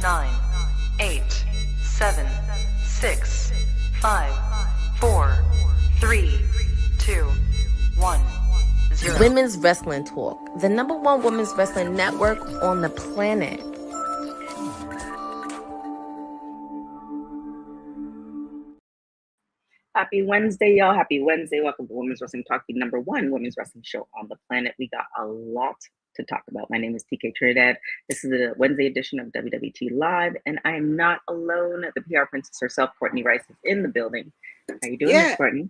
9, 8, 7, 6, 5, 4, 3, 2, 1, 0. Women's Wrestling Talk, the #1 women's wrestling network on the planet. Happy Wednesday, y'all. Happy Wednesday. Welcome to Women's Wrestling Talk, the #1 women's wrestling show on the planet. We got a lot to talk about. My name is TK Trinidad. This is the Wednesday edition of WWT Live, and I am not alone. The PR princess herself, Courtney Rice, is in the building. How you doing, Miss Courtney?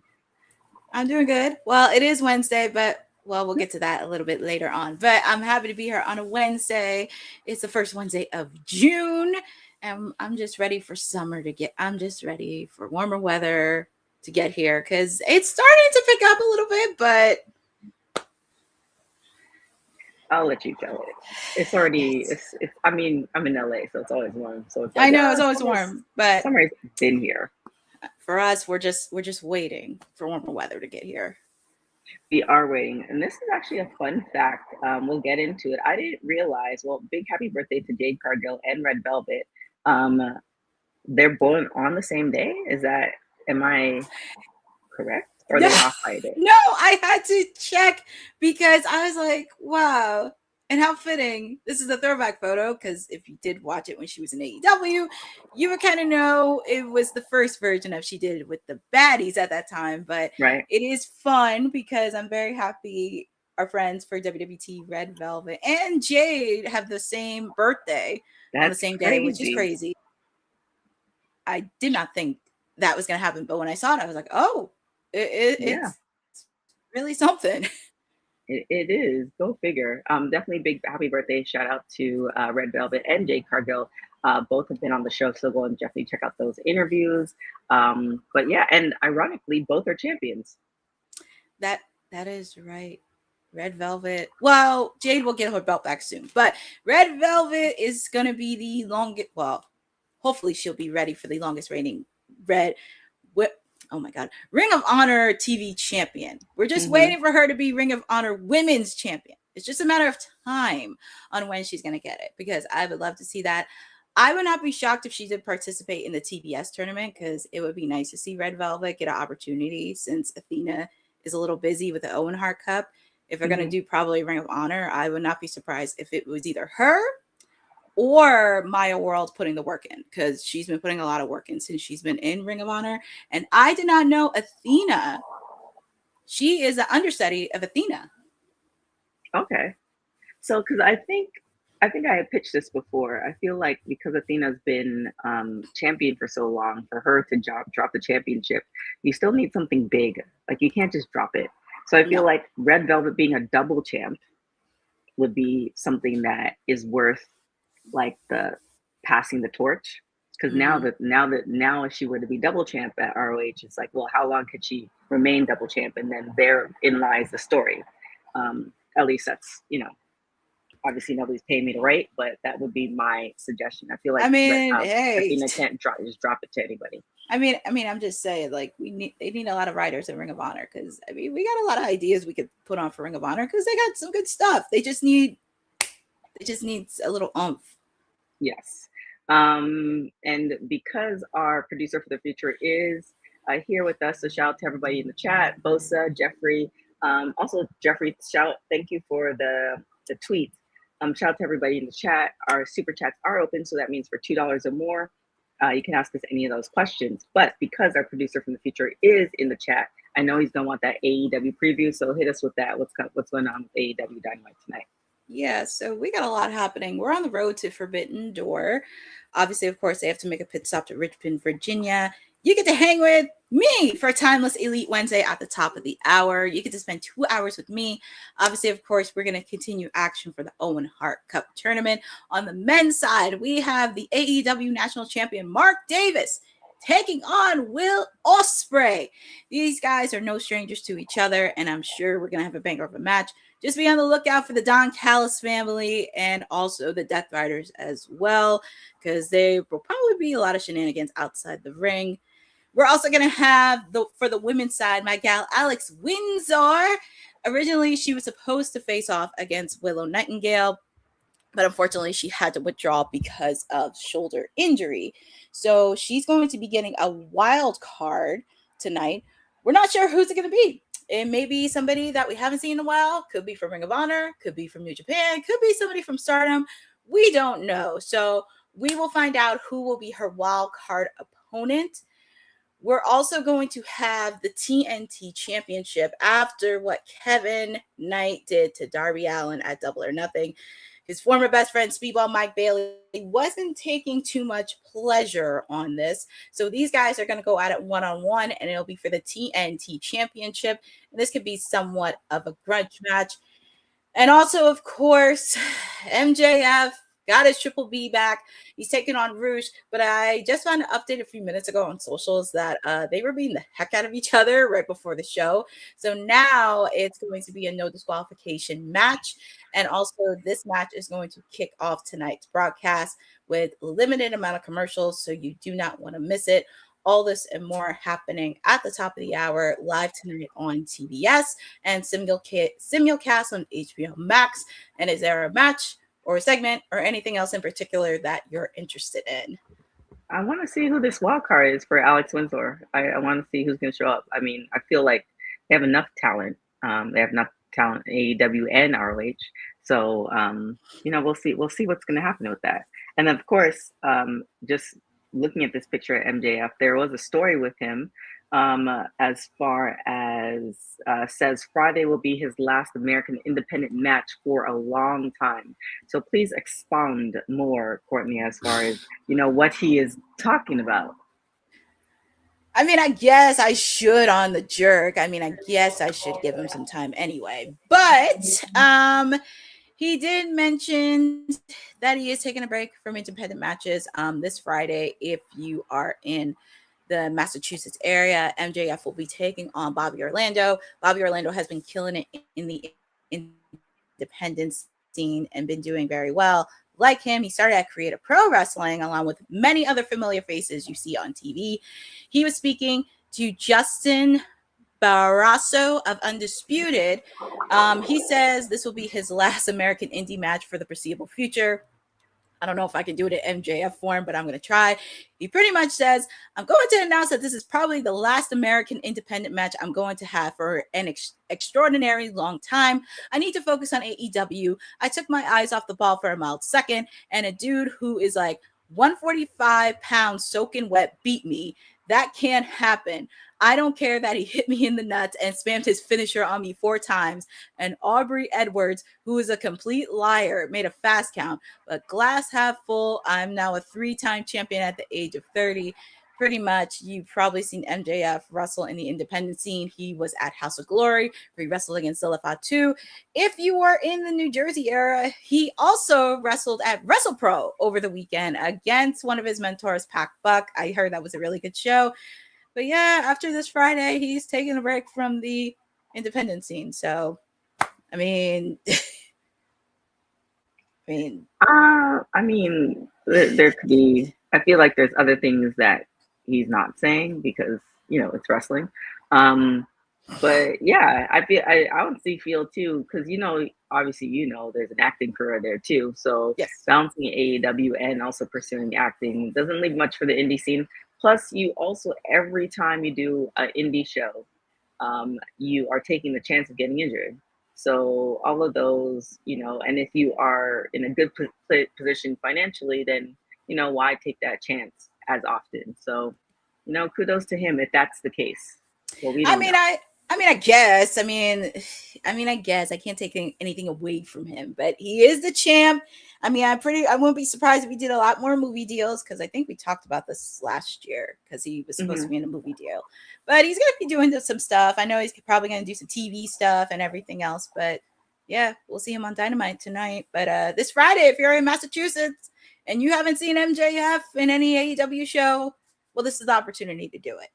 I'm doing good. Well, it is Wednesday, but we'll get to that a little bit later on. But I'm happy to be here on a Wednesday. It's the first Wednesday of June, and I'm just ready for summer to get. I'm just ready for warmer weather to get here because it's starting to pick up a little bit, but I'll let you tell it. It's already. It's. I mean, I'm in LA, so it's always warm. So it's. Like, I know it's always warm, but summer's been here. For us, we're just waiting for warmer weather to get here. We are waiting, and this is actually a fun fact. We'll get into it. I didn't realize. Well, big happy birthday to Jade, Cargill, and Red Velvet. They're born on the same day. Am I correct? Or are they off by a day? No, I had to check because I was like, wow. And how fitting. This is a throwback photo because if you did watch it when she was in AEW, you would kind of know it was the first version of she did with the baddies at that time. But right. It is fun because I'm very happy our friends for WWT, Red Velvet, and Jade have the same birthday on the same day, which is crazy. I did not think that was going to happen. But when I saw it, I was like, oh, it's really something. It is. Go figure. Definitely big happy birthday. Shout out to Red Velvet and Jade Cargill. Both have been on the show, so go and definitely check out those interviews. But yeah, and ironically, both are champions. That is right. Red Velvet. Well, Jade will get her belt back soon, but Red Velvet is going to be the longest. Well, hopefully she'll be ready for the longest reigning Ring of Honor TV champion. We're just waiting for her to be Ring of Honor women's champion. It's just a matter of time on when she's going to get it because I would love to see that. I would not be shocked if she did participate in the TBS tournament because it would be nice to see Red Velvet get an opportunity since Athena is a little busy with the Owen Hart Cup. If they're going to do probably Ring of Honor, I would not be surprised if it was either her or Maya World putting the work in because she's been putting a lot of work in since she's been in Ring of Honor. And I did not know Athena. She is an understudy of Athena. Okay. So, because I think I had pitched this before. I feel like because Athena's been champion for so long, for her to drop the championship, you still need something big. Like you can't just drop it. So I feel like Red Velvet being a double champ would be something that is worth like the passing the torch because now if she were to be double champ at ROH, it's like, well, how long could she remain double champ? And then therein lies the story. At least that's, obviously nobody's paying me to write, but that would be my suggestion. I feel like Athena can't just drop it to anybody. I mean, I'm just saying, like they need a lot of writers in Ring of Honor because we got a lot of ideas we could put on for Ring of Honor because they got some good stuff. They just need a little oomph. Yes. And because our producer for the future is here with us, so shout out to everybody in the chat, Bosa, Jeffrey. Also, Jeffrey, thank you for the tweet. Shout out to everybody in the chat. Our super chats are open, so that means for $2 or more, you can ask us any of those questions. But because our producer from the future is in the chat, I know he's gonna want that AEW preview, so hit us with that. What's going on with AEW Dynamite tonight? Yeah, so we got a lot happening. We're on the road to Forbidden Door. Obviously, of course, they have to make a pit stop to Richmond, Virginia. You get to hang with me for Timeless Elite Wednesday at the top of the hour. You get to spend 2 hours with me. Obviously, of course, we're going to continue action for the Owen Hart Cup tournament. On the men's side, we have the AEW National Champion Mark Davis taking on Will Ospreay. These guys are no strangers to each other, and I'm sure we're going to have a banger of a match. Just be on the lookout for the Don Callis family and also the Death Riders as well, because there will probably be a lot of shenanigans outside the ring. We're also going to have, for the women's side, my gal Alex Windsor. Originally, she was supposed to face off against Willow Nightingale, but unfortunately she had to withdraw because of shoulder injury. So she's going to be getting a wild card tonight. We're not sure who's it going to be. It may be somebody that we haven't seen in a while. Could be from Ring of Honor, could be from New Japan, could be somebody from Stardom. We don't know. So we will find out who will be her wild card opponent. We're also going to have the TNT Championship after what Kevin Knight did to Darby Allin at Double or Nothing. His former best friend, Speedball Mike Bailey, wasn't taking too much pleasure on this. So these guys are going to go at it one-on-one, and it'll be for the TNT Championship. And this could be somewhat of a grudge match. And also, of course, MJF got his Triple B back. He's taking on Rouge. But I just found an update a few minutes ago on socials that they were beating the heck out of each other right before the show. So now it's going to be a no disqualification match. And also, this match is going to kick off tonight's broadcast with limited amount of commercials. So you do not want to miss it. All this and more happening at the top of the hour, live tonight on TBS and simulcast on HBO Max. And is there a match or a segment or anything else in particular that you're interested in? I want to see who this wild card is for Alex Winslow. I want to see who's going to show up. I mean, I feel like they have enough talent. They have enough talent in AEW and ROH. So, we'll see. We'll see what's going to happen with that. And of course, just looking at this picture of MJF, there was a story with him as far as says Friday will be his last American independent match for a long time. So please expound more, Courtney, as far as, what he is talking about. I mean, I guess I should on the jerk. I mean, I guess I should give him some time anyway. But he did mention that he is taking a break from independent matches this Friday. If you are in the Massachusetts area, MJF will be taking on Bobby Orlando. Bobby Orlando has been killing it in the independent scene and been doing very well. Like him, he started at Creative Pro Wrestling along with many other familiar faces you see on TV. He was speaking to Justin Barrasso of Undisputed. He says this will be his last American indie match for the foreseeable future. I don't know if I can do it in MJF form, but I'm going to try. He pretty much says, I'm going to announce that this is probably the last American independent match I'm going to have for an extraordinary long time. I need to focus on AEW. I took my eyes off the ball for a mild second, and a dude who is like 145 pounds soaking wet beat me. That can't happen. I don't care that he hit me in the nuts and spammed his finisher on me 4 times. And Aubrey Edwards, who is a complete liar, made a fast count. But glass half full, I'm now a 3-time champion at the age of 30. Pretty much, you've probably seen MJF wrestle in the independent scene. He was at House of Glory, where he wrestled against Zilla Fatu. If you were in the New Jersey era, he also wrestled at WrestlePro over the weekend against one of his mentors, Pac Buck. I heard that was a really good show. But yeah, after this Friday, he's taking a break from the independent scene. So, I mean, there could be. I feel like there's other things that he's not saying because it's wrestling. But yeah, I honestly feel too because obviously there's an acting career there too. So yes, balancing AEW and also pursuing acting doesn't leave much for the indie scene. Plus, you also, every time you do an indie show, you are taking the chance of getting injured. So all of those, and if you are in a good position financially, then, why take that chance as often? So, kudos to him if that's the case. Well, I guess I can't take anything away from him, but he is the champ. I wouldn't be surprised if he did a lot more movie deals because I think we talked about this last year because he was supposed to be in a movie deal, but he's going to be doing some stuff. I know he's probably going to do some TV stuff and everything else, but yeah, we'll see him on Dynamite tonight. But this Friday, if you're in Massachusetts and you haven't seen MJF in any AEW show, well, this is the opportunity to do it.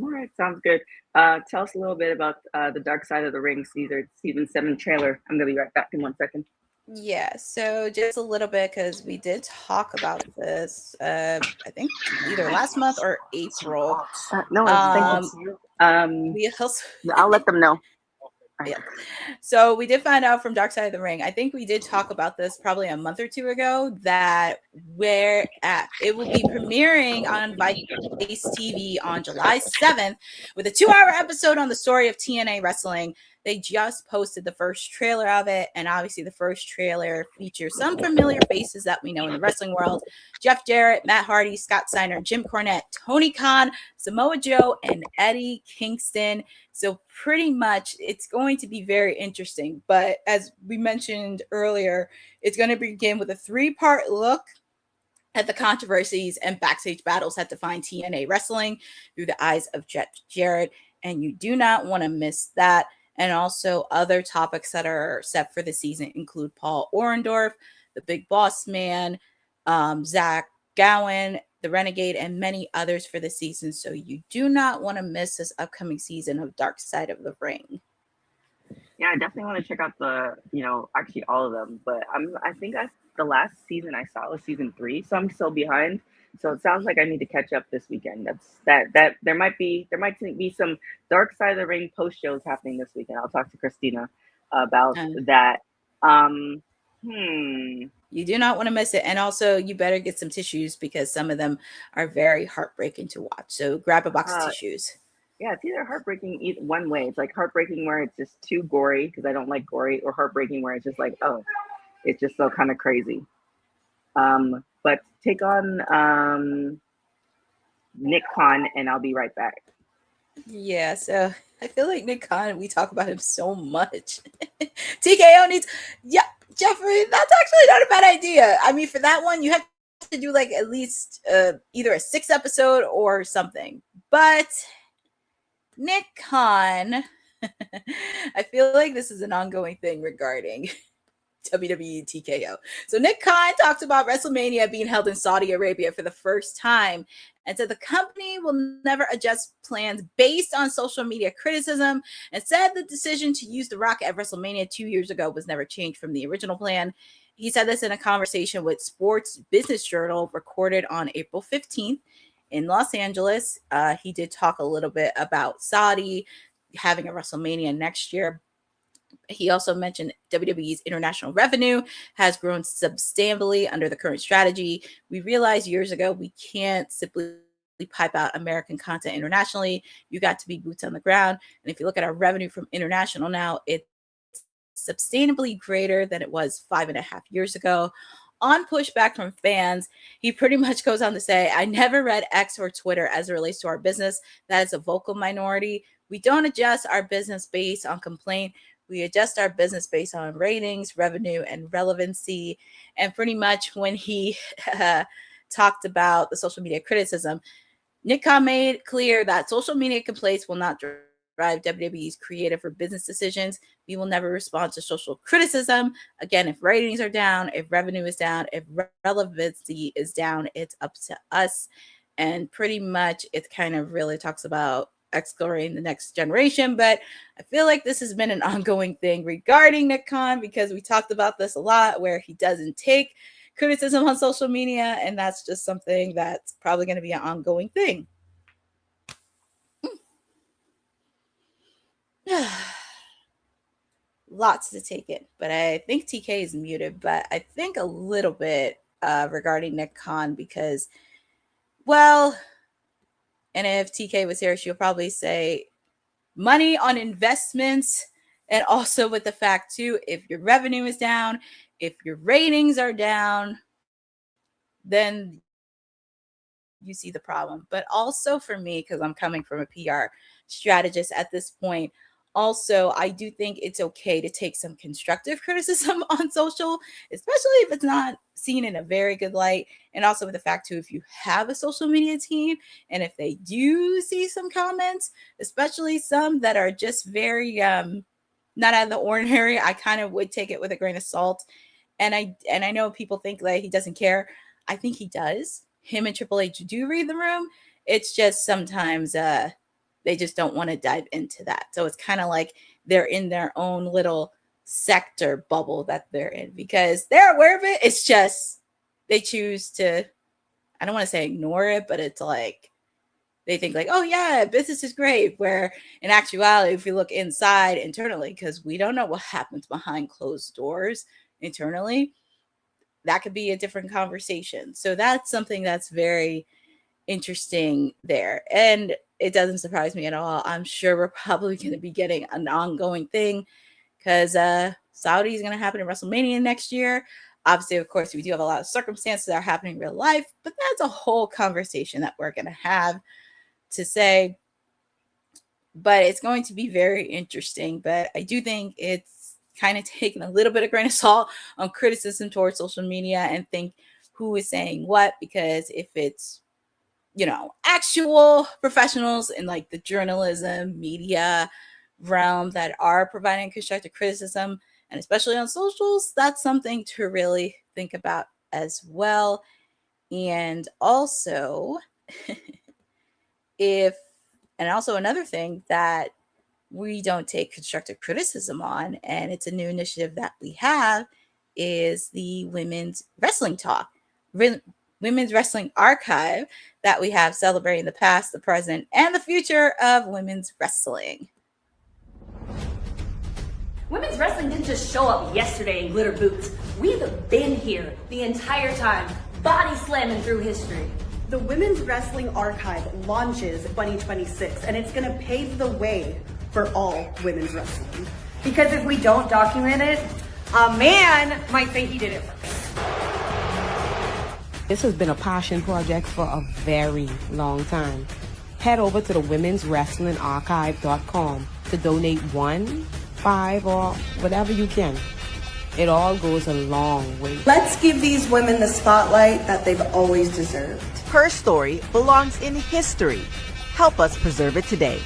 All right, sounds good. Tell us a little bit about the Dark Side of the Ring season 7 trailer. I'm going to be right back in 1 second. Yeah, so just a little bit because we did talk about this, I think either last month or April. No, thank you. We also, I'll let them know. Yeah. So we did find out from Dark Side of the Ring. I think we did talk about this probably a month or two ago that it will be premiering on Vice TV on July 7th with a 2-hour episode on the story of TNA wrestling. They just posted the first trailer of it, and obviously the first trailer features some familiar faces that we know in the wrestling world: Jeff Jarrett, Matt Hardy, Scott Steiner, Jim Cornette, Tony Khan, Samoa Joe, and Eddie Kingston. So pretty much it's going to be very interesting. But as we mentioned earlier, it's going to begin with a 3-part look at the controversies and backstage battles that define TNA wrestling through the eyes of Jeff Jarrett. And you do not want to miss that. And also other topics that are set for the season include Paul Orndorff, the Big Boss Man, Zach Gowen, the Renegade, and many others for the season. So you do not want to miss this upcoming season of Dark Side of the Ring. Yeah, I definitely want to check out actually all of them. But I think the last season I saw was season 3, so I'm still behind. So it sounds like I need to catch up this weekend. That there might be some Dark Side of the Ring post shows happening this weekend. I'll talk to Christina about that. You do not want to miss it. And also you better get some tissues because some of them are very heartbreaking to watch. So grab a box of tissues. Yeah, it's either heartbreaking one way. It's like heartbreaking where it's just too gory because I don't like gory, or heartbreaking where it's just like, oh, it's just so kind of crazy. But take on Nick Khan, and I'll be right back. Yeah, so I feel like Nick Khan, we talk about him so much. TKO needs, yeah, Jeffrey, that's actually not a bad idea. I mean, for that one, you have to do like at least either a 6 episode or something. But Nick Khan, I feel like this is an ongoing thing regarding WWE TKO. So Nick Khan talked about WrestleMania being held in Saudi Arabia for the first time and said the company will never adjust plans based on social media criticism, and said the decision to use The Rock at WrestleMania 2 years ago was never changed from the original plan. He said this in a conversation with Sports Business Journal recorded on April 15th in Los Angeles. He did talk a little bit about Saudi having a WrestleMania next year. He also mentioned WWE's international revenue has grown substantially under the current strategy. We realized years ago we can't simply pipe out American content internationally. You got to be boots on the ground. And if you look at our revenue from international now, it's substantially greater than it was 5.5 years ago. On pushback from fans, he pretty much goes on to say, I never read X or Twitter as it relates to our business. That is a vocal minority. We don't adjust our business based on complaint. We adjust our business based on ratings, revenue, and relevancy. And pretty much when he talked about the social media criticism, Nick Khan made clear that social media complaints will not drive WWE's creative or business decisions. We will never respond to social criticism. Again, if ratings are down, if revenue is down, if relevancy is down, it's up to us. And pretty much it kind of really talks about exploring the next generation. But I feel like this has been an ongoing thing regarding Nick Khan, because we talked about this a lot, where he doesn't take criticism on social media, and that's just something that's probably going to be an ongoing thing. Lots to take in, but I think TK is muted. But I think a little bit regarding Nick Khan, because, well, and if TK was here, she'll probably say money on investments. And also with the fact too, if your revenue is down, if your ratings are down, then you see the problem. But also for me, because I'm coming from a PR strategist at this point, also, I do think it's okay to take some constructive criticism on social, especially if it's not seen in a very good light. And also with the fact too, if you have a social media team, and if they do see some comments, especially some that are just very not out of the ordinary, I kind of would take it with a grain of salt. And I know people think that he doesn't care. I think he does. Him and Triple H do read the room. It's just sometimes they just don't want to dive into that. So it's kind of like they're in their own little sector bubble that they're in, because they're aware of it. It's just they choose to, I don't want to say ignore it, but it's like they think like, oh yeah, business is great. Where in actuality, if you look inside internally, because we don't know what happens behind closed doors internally, that could be a different conversation. So that's something that's very interesting there. And it doesn't surprise me at all. I'm sure we're probably going to be getting an ongoing thing because Saudi is going to happen in WrestleMania next year. Obviously, of course, we do have a lot of circumstances that are happening in real life, but that's a whole conversation that we're going to have to say. But it's going to be very interesting. But I do think it's kind of taking a little bit of grain of salt on criticism towards social media and think who is saying what, because if it's, you know, actual professionals in like the journalism, media realm that are providing constructive criticism, and especially on socials, that's something to really think about as well. And also, another thing that we don't take constructive criticism on, and it's a new initiative that we have, is the Women's Wrestling Talk, Women's Wrestling Archive that we have celebrating the past, the present, and the future of women's wrestling. Women's wrestling didn't just show up yesterday in glitter boots. We've been here the entire time, body slamming through history. The Women's Wrestling Archive launches 2026, and it's going to pave the way for all women's wrestling. Because if we don't document it, a man might say he did it first. This has been a passion project for a very long time. Head over to the womenswrestlingarchive.com to donate 1, 5, or whatever you can. It all goes a long way. Let's give these women the spotlight that they've always deserved. Her story belongs in history. Help us preserve it today.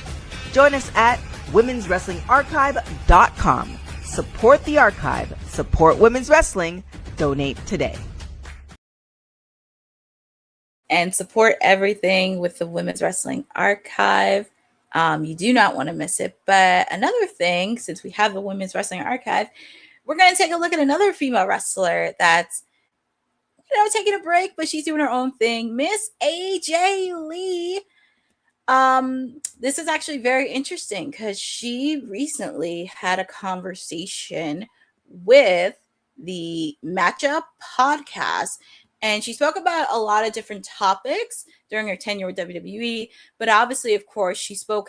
Join us at womenswrestlingarchive.com. Support the archive. Support women's wrestling. Donate today. And support everything with the Women's Wrestling Archive. You do not want to miss it. But another thing, since we have the Women's Wrestling Archive, we're going to take a look at another female wrestler that's, you know, taking a break, but she's doing her own thing. Miss AJ Lee. This is actually very interesting because she recently had a conversation with the Matchup podcast, and she spoke about a lot of different topics during her tenure with WWE. But obviously, of course, she spoke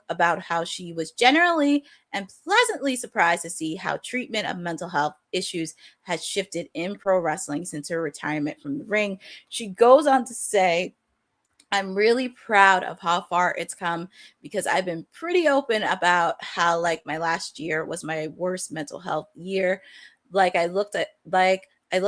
about how she was generally and pleasantly surprised to see how treatment of mental health issues has shifted in pro wrestling since her retirement from the ring. She goes on to say, I'm really proud of how far it's come because I've been pretty open about how, like, my last year was my worst mental health year. I looked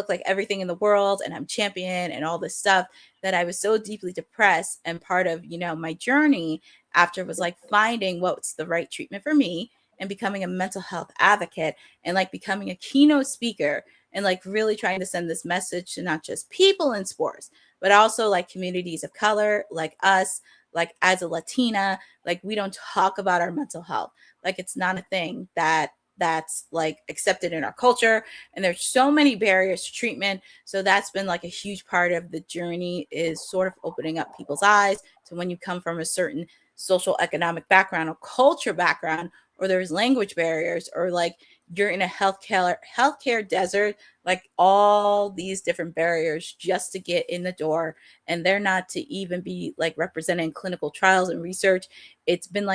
like everything in the world and I'm champion and all this stuff, that I was so deeply depressed. And part of, you know, my journey after was like finding what's the right treatment for me and becoming a mental health advocate and like becoming a keynote speaker and like really trying to send this message to not just people in sports, but also like communities of color, like us, like as a Latina, like we don't talk about our mental health. Like it's not a thing that's like accepted in our culture. And there's so many barriers to treatment. So that's been like a huge part of the journey, is sort of opening up people's eyes to when you come from a certain social economic background or culture background, or there's language barriers, or like you're in a healthcare desert, like all these different barriers just to get in the door. And they're not to even be like representing clinical trials and research. It's been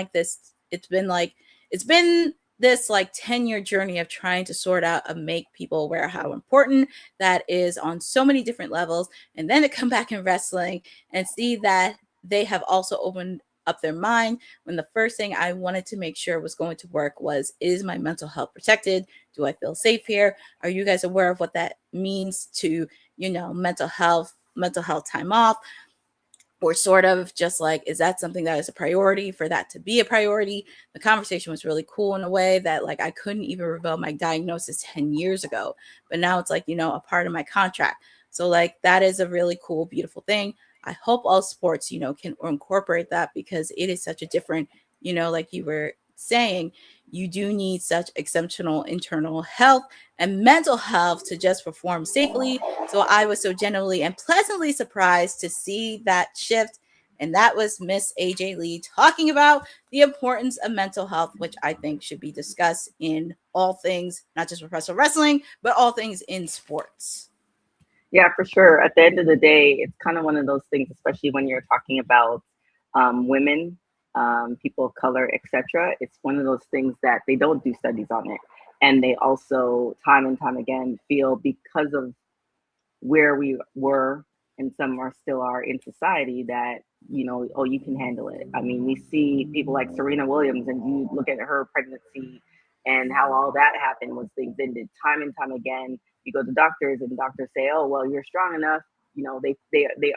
this like 10-year journey of trying to sort out and make people aware how important that is on so many different levels. And then to come back in wrestling and see that they have also opened up their mind, when the first thing I wanted to make sure was going to work was, is my mental health protected? Do I feel safe here? Are you guys aware of what that means to, you know, mental health time off? Or sort of just like, is that something that is a priority for that to be a priority? The conversation was really cool in a way that like I couldn't even reveal my diagnosis 10 years ago, but now it's like, you know, a part of my contract. So like that is a really cool, beautiful thing. I hope all sports, you know, can incorporate that, because it is such a different, you know, like you were saying, you do need such exceptional internal health and mental health to just perform safely. So I was so genuinely and pleasantly surprised to see that shift And that was Miss AJ Lee talking about the importance of mental health, which I think should be discussed in all things, not just professional wrestling, but all things in sports. Yeah, for sure. At the end of the day, it's kind of one of those things, especially when you're talking about women, people of color, etc. It's one of those things that they don't do studies on it. And they also, time and time again, feel because of where we were and some are still are in society that, you know, oh, you can handle it. I mean, we see people like Serena Williams, and you look at her pregnancy and how all that happened was things ended time and time again. You go to doctors and doctors say, oh, well, you're strong enough. You know, they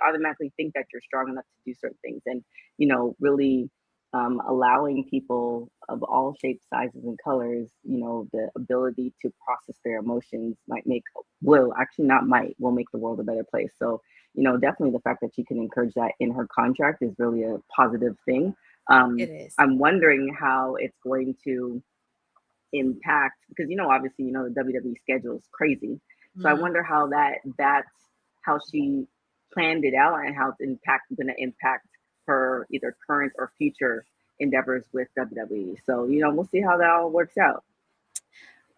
automatically think that you're strong enough to do certain things. And, you know, really allowing people of all shapes, sizes, and colors, you know, the ability to process their emotions will make the world a better place. So, you know, definitely the fact that you can encourage that in her contract is really a positive thing. It is. I'm wondering how it's going to impact, because, you know, obviously, you know, the WWE schedule is crazy. So I wonder how that's how she planned it out and how it's going to impact her either current or future endeavors with WWE. So, you know, we'll see how that all works out.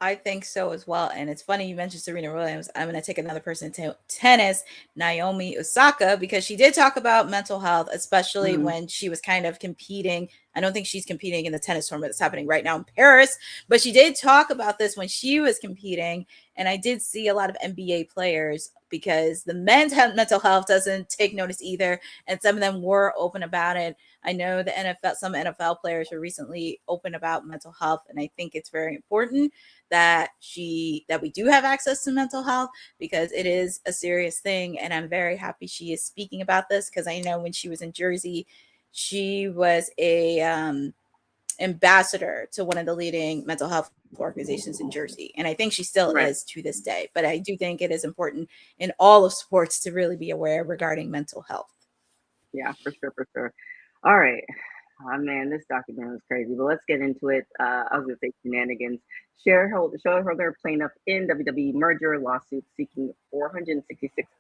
I think so as well. And it's funny you mentioned Serena Williams. I'm going to take another person to tennis, Naomi Osaka, because she did talk about mental health, especially when she was kind of competing. I don't think she's competing in the tennis tournament that's happening right now in Paris, but she did talk about this when she was competing. And I did see a lot of NBA players, because the men's mental health doesn't take notice either. And some of them were open about it. I know some NFL players were recently open about mental health. And I think it's very important that we do have access to mental health, because it is a serious thing. And I'm very happy she is speaking about this, because I know when she was in Jersey, she was a ambassador to one of the leading mental health organizations in Jersey. And I think she still is to this day. But I do think it is important in all of sports to really be aware regarding mental health. Yeah, for sure. All right. Oh man, this document was crazy, but let's get into it. I was gonna say shenanigans. Shareholder plaintiff in WWE merger lawsuit seeking $466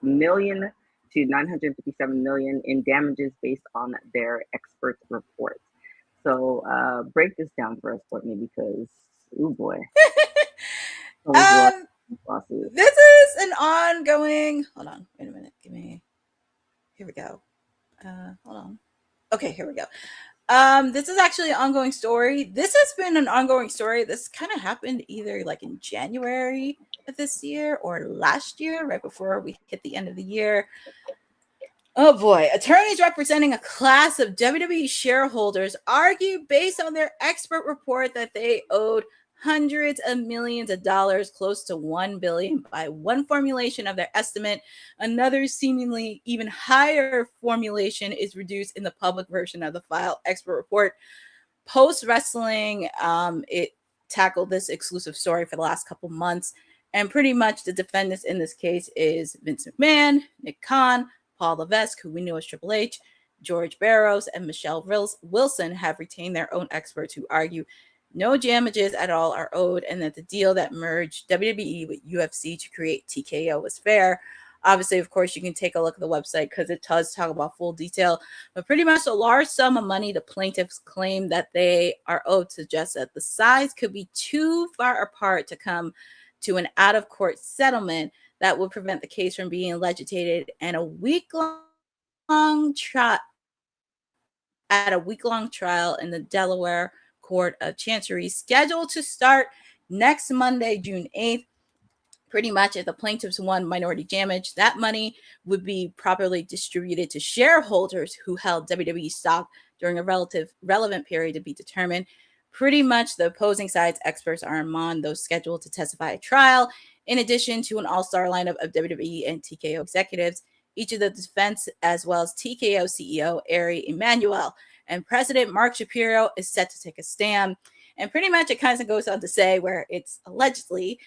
million to $957 million in damages based on their expert report. So break this down for us, Courtney, because oh boy. This is an ongoing. Hold on, wait a minute. Here we go. Hold on. Okay, here we go. This is actually an ongoing story. This has been an ongoing story. This kind of happened either like in January of this year or last year, right before we hit the end of the year. Oh boy. Attorneys representing a class of WWE shareholders argue based on their expert report that they owed hundreds of millions of dollars, close to $1 billion, by one formulation of their estimate. Another seemingly even higher formulation is reduced in the public version of the file expert report. Post Wrestling, it tackled this exclusive story for the last couple months. And pretty much the defendants in this case is Vince McMahon, Nick Khan, Paul Levesque, who we know as Triple H, George Barrows, and Michelle Wilson have retained their own experts who argue no damages at all are owed, and that the deal that merged WWE with UFC to create TKO was fair. Obviously, of course, you can take a look at the website because it does talk about full detail, but pretty much a large sum of money the plaintiffs claim that they are owed suggests that the sides could be too far apart to come to an out-of-court settlement that would prevent the case from being litigated, and a week-long trial in the Delaware Court of Chancery, scheduled to start next Monday, June 8th. Pretty much, if the plaintiffs won minority damage, that money would be properly distributed to shareholders who held WWE stock during a relevant period to be determined. Pretty much, the opposing side's experts are among those scheduled to testify at trial, in addition to an all-star lineup of WWE and TKO executives. Each of the defense, as well as TKO CEO Ari Emanuel and President Mark Shapiro, is set to take a stand. And pretty much it kind of goes on to say where it's allegedly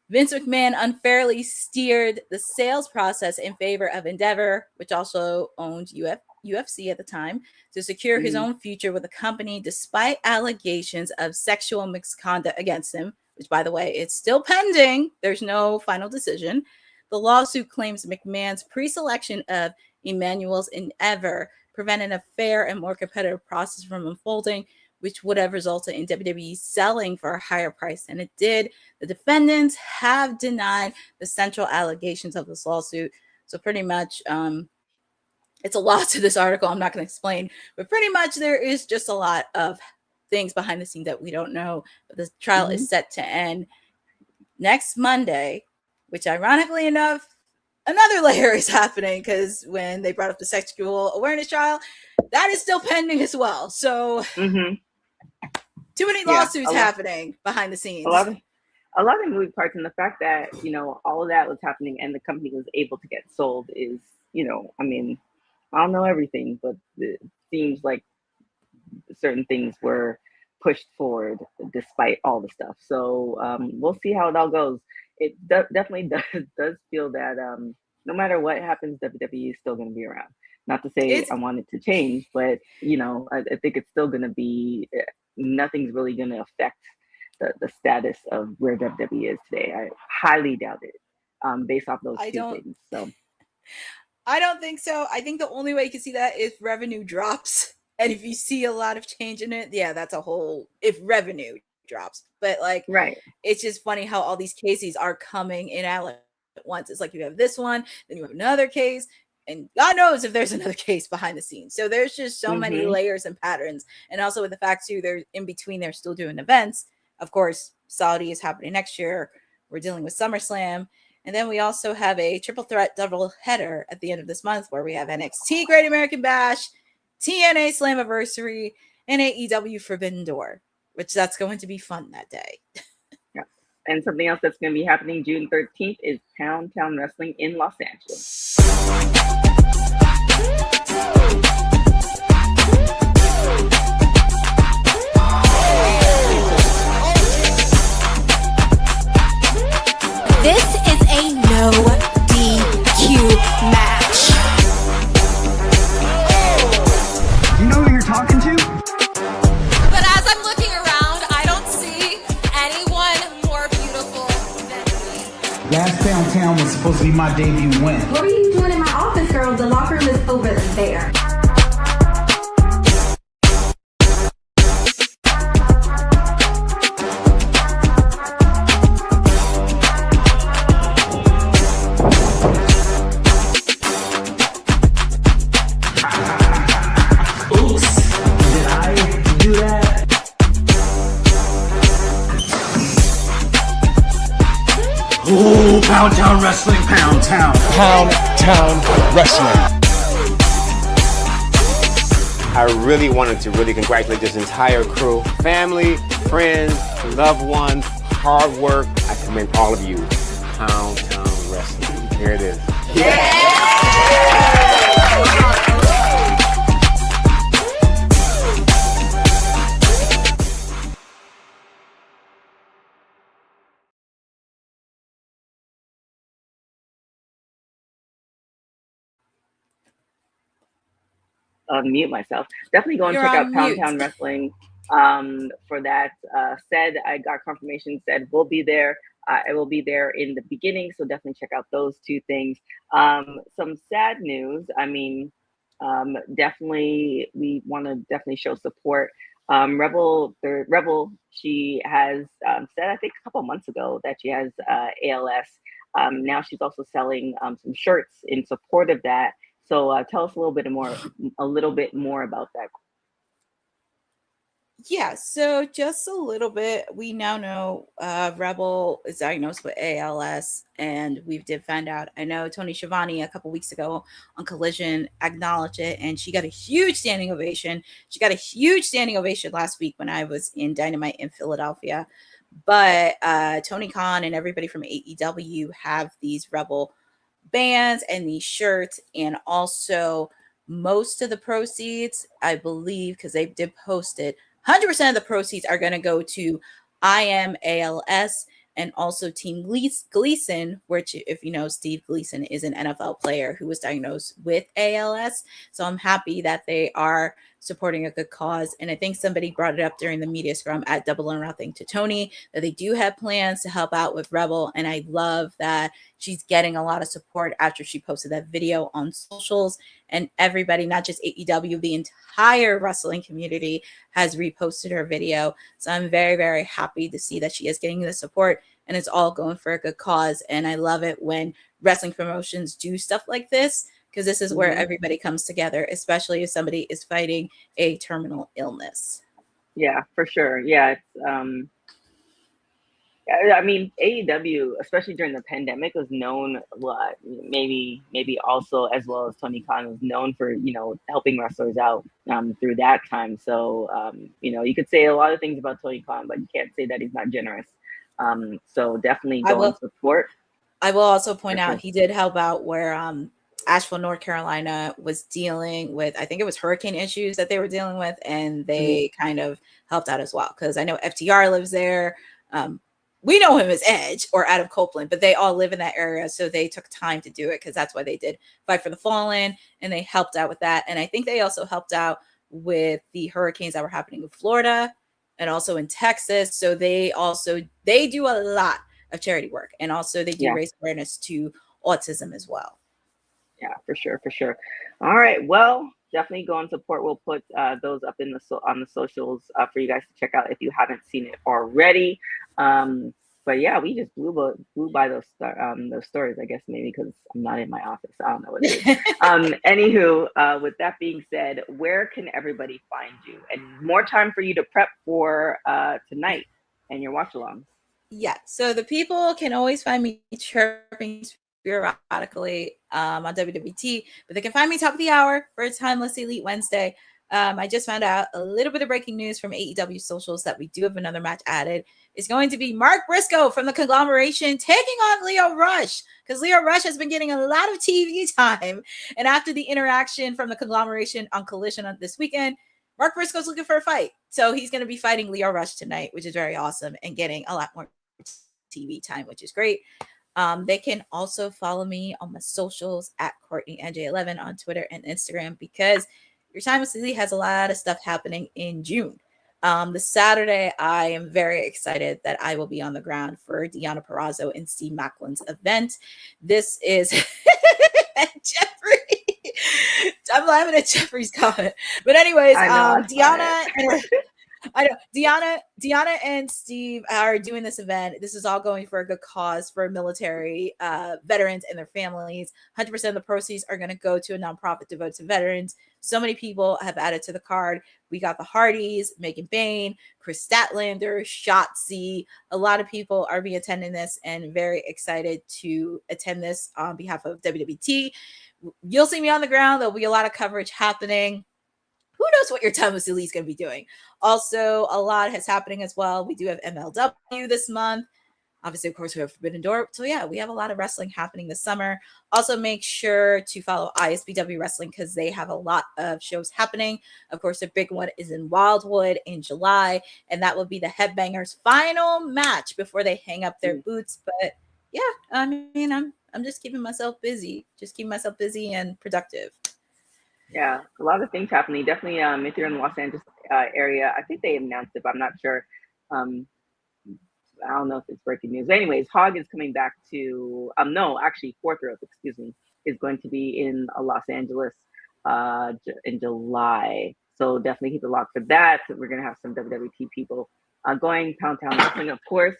Vince McMahon unfairly steered the sales process in favor of Endeavor, which also owned UFC at the time, to secure his own future with the company, despite allegations of sexual misconduct against him, which, by the way, it's still pending. There's no final decision. The lawsuit claims McMahon's pre-selection of Emmanuel's Endeavor preventing a fair and more competitive process from unfolding, which would have resulted in WWE selling for a higher price than it did. The defendants have denied the central allegations of this lawsuit. So pretty much, it's a lot to this article. I'm not going to explain, but pretty much there is just a lot of things behind the scenes that we don't know. But the trial is set to end next Monday, which ironically enough, another layer is happening, because when they brought up the sexual awareness trial, that is still pending as well. So too many lawsuits happening behind the scenes. A lot of moving parts, and the fact that, you know, all of that was happening and the company was able to get sold is, you know, I mean, I don't know everything, but it seems like certain things were pushed forward despite all the stuff. So we'll see how it all goes. It definitely does feel that no matter what happens, WWE is still going to be around. Not to say I want it to change, but, you know, I think it's still going to be, nothing's really going to affect the status of where WWE is today. I highly doubt it, based off those two things. So I don't think so. I think the only way you can see that is revenue drops. And if you see a lot of change in it, yeah, that's a whole, if revenue drops. But like, it's just funny how all these cases are coming in at once. It's like you have this one, then you have another case, and God knows if there's another case behind the scenes. So there's just so many layers and patterns. And also with the fact too, they're in between, they're still doing events. Of course, Saudi is happening next year. We're dealing with SummerSlam. And then we also have a triple threat double header at the end of this month where we have NXT Great American Bash, TNA Slammiversary, and AEW Forbidden Door, which that's going to be fun that day. And something else that's going to be happening June 13th is Pound Town Wrestling in Los Angeles. This is a no DQ match. You know who you're talking to? But as I'm looking around, I don't see anyone more beautiful than me. Last Downtown was supposed to be my debut win. What are you doing in my office, girl? The locker room is over there. Ooh, Pound Town Wrestling, Pound Town. Pound Town Wrestling. I really wanted to congratulate this entire crew. Family, friends, loved ones, hard work. I commend all of you. Pound Town Wrestling. Here it is. Mute myself. Definitely go and check out Pound Town Wrestling for that. Said I got confirmation, said we'll be there. I will be there in the beginning, so definitely check out those two things. Some sad news. I mean, definitely we want to definitely show support. Rebel, she has said, I think a couple months ago, that she has ALS. Now she's also selling some shirts in support of that. So tell us a little bit more about that. Yeah, so just a little bit. We now know Rebel is diagnosed with ALS, and we did find out. I know Tony Schiavone a couple weeks ago on Collision acknowledged it, and she got a huge standing ovation. She got a huge standing ovation last week when I was in Dynamite in Philadelphia. But Tony Khan and everybody from AEW have these Rebel bands and these shirts, and also most of the proceeds, I believe, because they did post it, 100% of the proceeds are going to go to I Am ALS and also Team Gleason, which, if you know, Steve Gleason is an NFL player who was diagnosed with ALS. So I'm happy that they are supporting a good cause. And I think somebody brought it up during the media scrum at Double or Nothing to Tony that they do have plans to help out with Rebel. And I love that she's getting a lot of support after she posted that video on socials. And everybody, not just AEW, the entire wrestling community has reposted her video. So I'm very, very happy to see that she is getting the support and it's all going for a good cause. And I love it when wrestling promotions do stuff like this, because this is where everybody comes together, especially if somebody is fighting a terminal illness. Yeah, for sure. Yeah, it's I mean, AEW, especially during the pandemic, was known a lot. Maybe also as well as Tony Khan was known for helping wrestlers out through that time. So you could say a lot of things about Tony Khan, but you can't say that he's not generous. So definitely go and support. I will also point out he did help out where Asheville, North Carolina was dealing with, I think it was hurricane issues that they were dealing with, and they kind of helped out as well. Because I know FTR lives there. We know him as Edge or Adam Copeland, but they all live in that area. So they took time to do it because that's why they did Fight for the Fallen, and they helped out with that. And I think they also helped out with the hurricanes that were happening in Florida and also in Texas. So they do a lot of charity work, and also they do raise awareness to autism as well. Yeah, for sure. All right, well, definitely go and support. We'll put those up in on the socials for you guys to check out if you haven't seen it already. But yeah, we just blew by those stories, I guess, maybe because I'm not in my office. I don't know what it is. Anywho, with that being said, where can everybody find you? And more time for you to prep for tonight and your watch along. Yeah, so the people can always find me chirping periodically on WWT, but they can find me top of the hour for a Timeless Elite Wednesday. I just found out a little bit of breaking news from AEW socials that we do have another match added. It's going to be Mark Briscoe from the Conglomeration taking on Leo Rush, because Leo Rush has been getting a lot of TV time. And after the interaction from the Conglomeration on Collision on this weekend, Mark Briscoe's looking for a fight. So he's going to be fighting Leo Rush tonight, which is very awesome, and getting a lot more TV time, which is great. They can also follow me on my socials at CourtneyNJ11 on Twitter and Instagram, because Your Time with Elite has a lot of stuff happening in June. This Saturday, I am very excited that I will be on the ground for Deonna Purrazzo and Steve Macklin's event. This is Jeffrey. I'm laughing at Jeffrey's comment. But anyways, Deonna and Steve are doing this event. This is all going for a good cause for military veterans and their families. 100% of the proceeds are going to go to a nonprofit devoted to veterans. So many people have added to the card. We got the Hardys, Megan Bain, Chris Statlander, Shotzi. A lot of people are be attending this and very excited to attend this on behalf of WWT. You'll see me on the ground. There'll be a lot of coverage happening. Who knows what Your Time with Elite is going to be doing? Also, a lot is happening as well. We do have MLW this month. Obviously, of course, we have Forbidden Door. So yeah, we have a lot of wrestling happening this summer. Also, make sure to follow ISBW Wrestling, because they have a lot of shows happening. Of course, the big one is in Wildwood in July, and that will be the Headbangers' final match before they hang up their boots. But yeah, I mean, I'm just keeping myself busy. And productive. Yeah, a lot of things happening. Definitely, if you're in the Los Angeles area, I think they announced it, but I'm not sure. I don't know if it's breaking news. Anyways, Hog is coming back to, Fourth Rope, is going to be in Los Angeles in July. So definitely keep a look for that. We're going to have some WWT people going, Pound Town Wrestling, of course.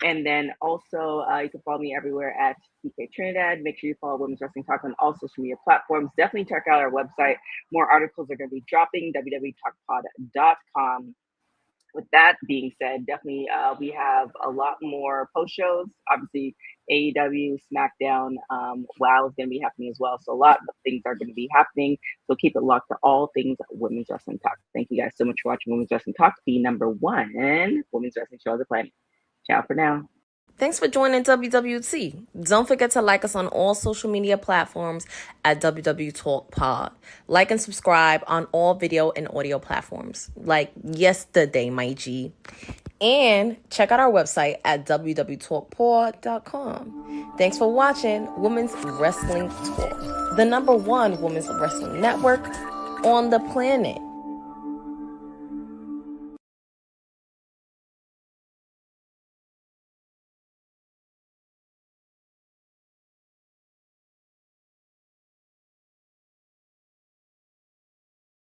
And then also, you can follow me everywhere at TK Trinidad. Make sure you follow Women's Wrestling Talk on all social media platforms. Definitely check out our website. More articles are going to be dropping, www.talkpod.com. With that being said, definitely we have a lot more post shows. Obviously, AEW, SmackDown, WoW is going to be happening as well. So a lot of things are going to be happening. So keep it locked to all things Women's Wrestling Talk. Thank you guys so much for watching Women's Wrestling Talk, the #1 women's wrestling show on the planet. Ciao for now. Thanks for joining WWT. Don't forget to like us on all social media platforms at WW Talk Pod. Like and subscribe on all video and audio platforms, like yesterday, my G. And check out our website at www.talkpod.com. Thanks for watching Women's Wrestling Talk, the #1 women's wrestling network on the planet.